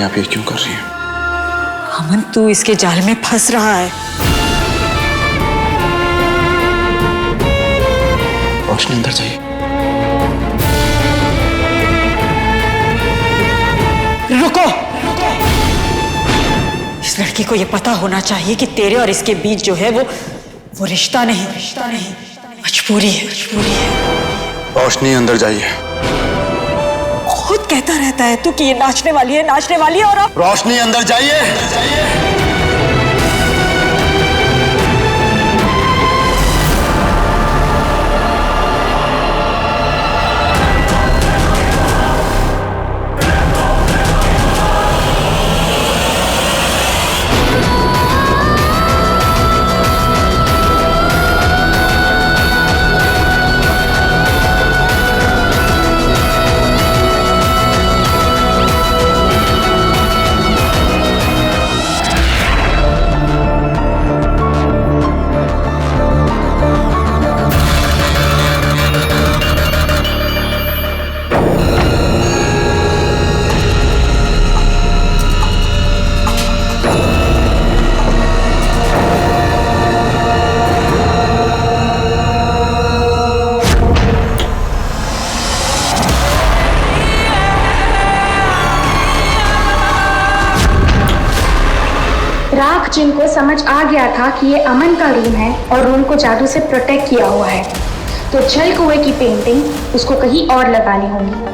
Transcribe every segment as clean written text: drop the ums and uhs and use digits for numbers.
आप ये क्यों कर रही हैं? अमन, तू इसके जाल में फंस रहा है। रोशनी अंदर जाइए। रुको। इस लड़की को ये पता होना चाहिए कि तेरे और इसके बीच जो है वो रिश्ता नहीं, मजबूरी है। रोशनी अंदर जाइए। खुद कहता रहता है तू कि ये नाचने वाली है और अब रोशनी अंदर जाइए। राख जिनको समझ आ गया था कि ये अमन का रूम है और रूम को जादू से प्रोटेक्ट किया हुआ है, तो जल कुएं की पेंटिंग उसको कहीं और लगानी होगी।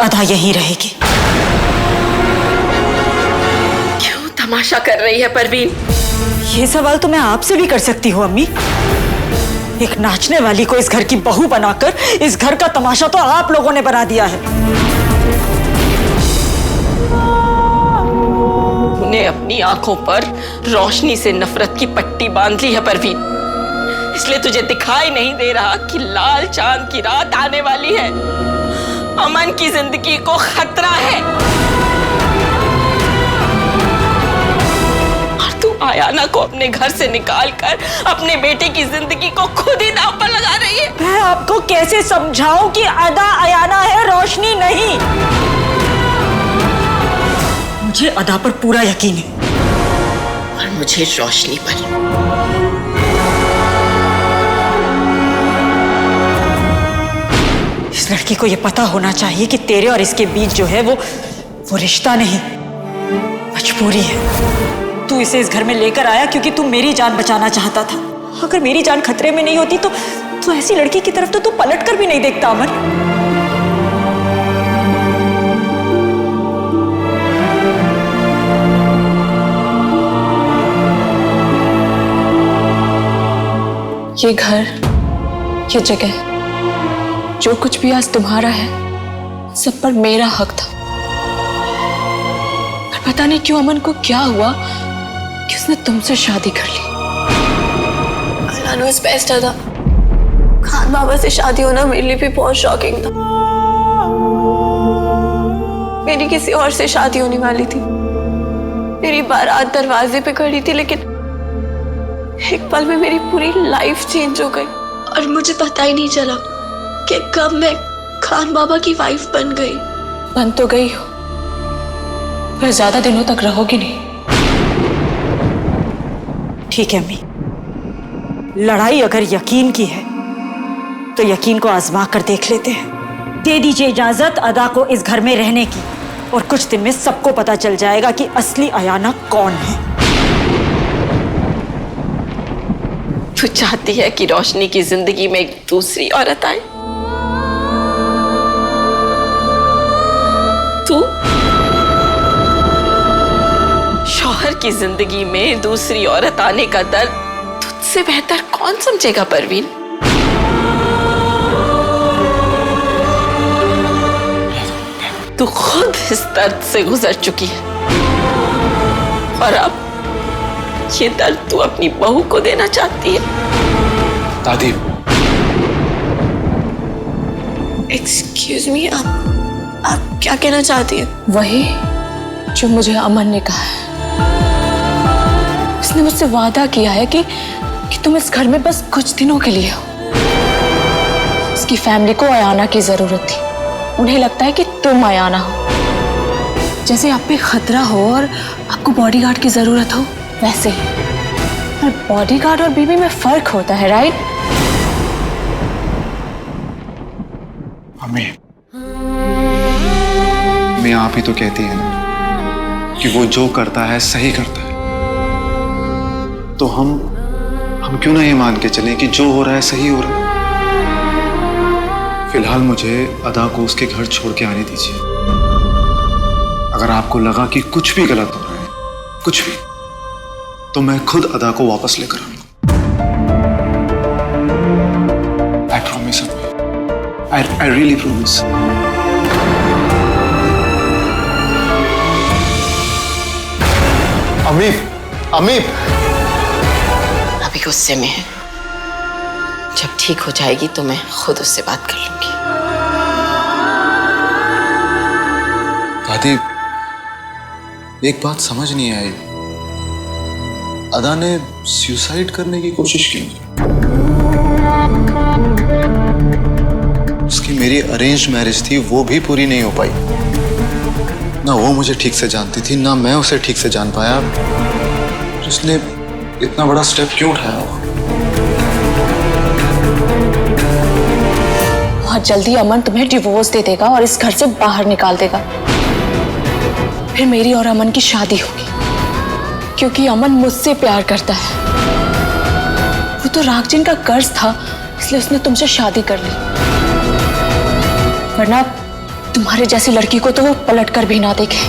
अदा यहीं रहेगी। क्यों तमाशा कर रही है परवीन? ये सवाल तो मैं आपसे भी कर सकती हूँ अम्मी। एक नाचने वाली को इस घर की बहू बनाकर इस घर का तमाशा तो आप लोगों ने बना दिया है। तूने अपनी आंखों पर रोशनी से नफरत की पट्टी बांध ली है परवीन, इसलिए तुझे दिखाई नहीं दे रहा कि लाल चांद की रात आने वाली है। अमन की जिंदगी को खतरा है और तू आयाना को अपने घर से निकालकर अपने बेटे की जिंदगी को खुद ही दांव पर लगा रही है। मैं आपको कैसे समझाऊं कि अदा आयाना है, रोशनी नहीं। मुझे अदा पर पूरा यकीन है और मुझे रोशनी पर। इस लड़की को यह पता होना चाहिए कि तेरे और इसके बीच जो है वो रिश्ता नहीं, मजबूरी है। तू इसे इस घर में लेकर आया क्योंकि तू मेरी जान बचाना चाहता था। अगर मेरी जान खतरे में नहीं होती तो ऐसी लड़की की तरफ तो तू पलट कर भी नहीं देखता अमन। ये घर, ये जगह, जो कुछ भी आज तुम्हारा है, सब पर मेरा हक था। पर पता नहीं क्यों अमन को क्या हुआ कि उसने तुमसे शादी कर ली। I know it's best था। खान बाबा से शादी होना मेरे लिए भी बहुत शॉकिंग था। मेरी किसी और से शादी होने वाली थी। मेरी बारात दरवाजे पे खड़ी थी, लेकिन एक पल में मेरी पूरी लाइफ चेंज हो गई और मुझे पता ही नहीं चला कि कब मैं खान बाबा की वाइफ बन गई। बन तो गई हो, पर ज्यादा दिनों तक रहोगी नहीं। ठीक है अम्मी, लड़ाई अगर यकीन की है तो यकीन को आजमा कर देख लेते हैं। दे दीजिए इजाजत अदा को इस घर में रहने की, और कुछ दिन में सबको पता चल जाएगा कि असली आयाना कौन है। तू चाहती है कि रोशनी की जिंदगी में एक दूसरी औरत आए? तू शौहर की जिंदगी में दूसरी औरत आने का दर्द तुझसे बेहतर कौन समझेगा परवीन? तू खुद इस दर्द से गुजर चुकी है और अब ये दर्द तू अपनी बहू को देना चाहती है? दादी, एक्सक्यूज मी, आप क्या कहना चाहती हैं? वही जो मुझे अमन ने कहा है। उसने मुझसे वादा किया है कि तुम इस घर में बस कुछ दिनों के लिए हो। उसकी फैमिली को अयाना की जरूरत थी। उन्हें लगता है कि तुम अयाना हो। जैसे आप पे खतरा हो और आपको बॉडीगार्ड की जरूरत हो, वैसे ही। पर बॉडीगार्ड और बीवी में फर्क होता है, राइट? मम्मी, मैं आप ही तो कहती है ना कि वो जो करता है सही करता है। तो हम क्यों ना ये मान के चलें कि जो हो रहा है सही हो रहा है। फिलहाल मुझे अदा को उसके घर छोड़ के आने दीजिए। अगर आपको लगा कि कुछ भी गलत हो रहा है, कुछ भी, तो मैं खुद अदा को वापस लेकर आऊंगा। I promise, I really promise. अमीप, अमीप, अभी गुस्से में है। जब ठीक हो जाएगी तो मैं खुद उससे बात कर लूंगी। दादी, एक बात समझ नहीं आई। अदा ने सुसाइड करने की कोशिश की। उसकी मेरी अरेंज मैरिज थी, वो भी पूरी नहीं हो पाई। ना वो मुझे ठीक से जानती थी, ना मैं उसे ठीक से जान पाया। उसने इतना बड़ा स्टेप क्यों उठाया होगा? बहुत जल्दी अमन तुम्हें डिवोर्स दे देगा और इस घर से बाहर निकाल देगा। फिर मेरी और अमन की शादी होगी, क्योंकि अमन मुझसे प्यार करता है। वो तो रागजिन का कर्ज था, इसलिए उसने तुमसे शादी कर ली। वरना तुम्हारे जैसी लड़की को तो वो पलट कर भी ना देखे।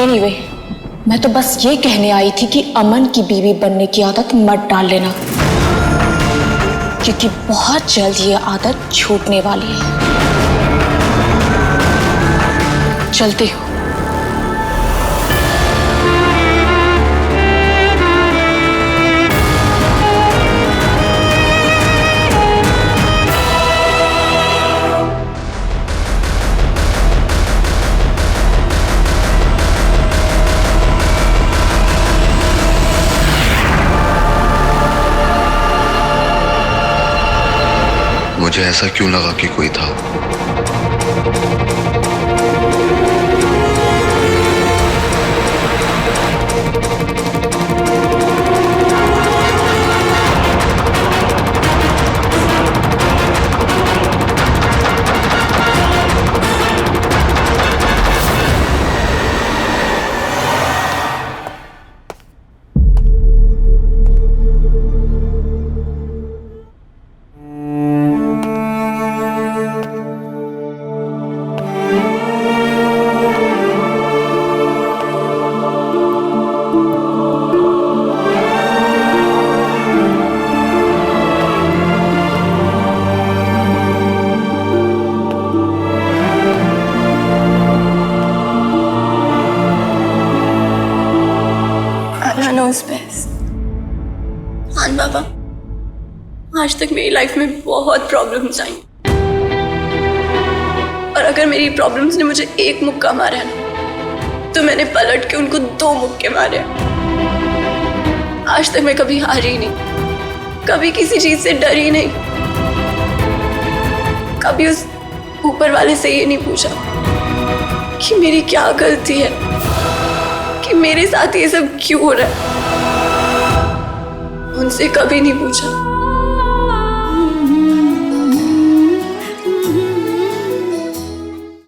एनीवे, मैं तो बस ये कहने आई थी कि अमन की बीवी बनने की आदत मत डाल लेना, क्योंकि बहुत जल्द ये आदत छूटने वाली है। चलती हूँ। मुझे ऐसा क्यों लगा कि कोई था? हाँ बाबा, आज तक मेरी लाइफ में बहुत प्रॉब्लम्स आई, और अगर मेरी प्रॉब्लम्स ने मुझे एक मुक्का मारा ना, तो मैंने पलट के उनको 2 मुक्के मारे। आज तक मैं कभी हारी नहीं, कभी किसी चीज से डरी नहीं, कभी उस ऊपर वाले से ये नहीं पूछा कि मेरी क्या गलती है, कि मेरे साथ ये सब क्यों हो रहा है। उनसे कभी नहीं पूछा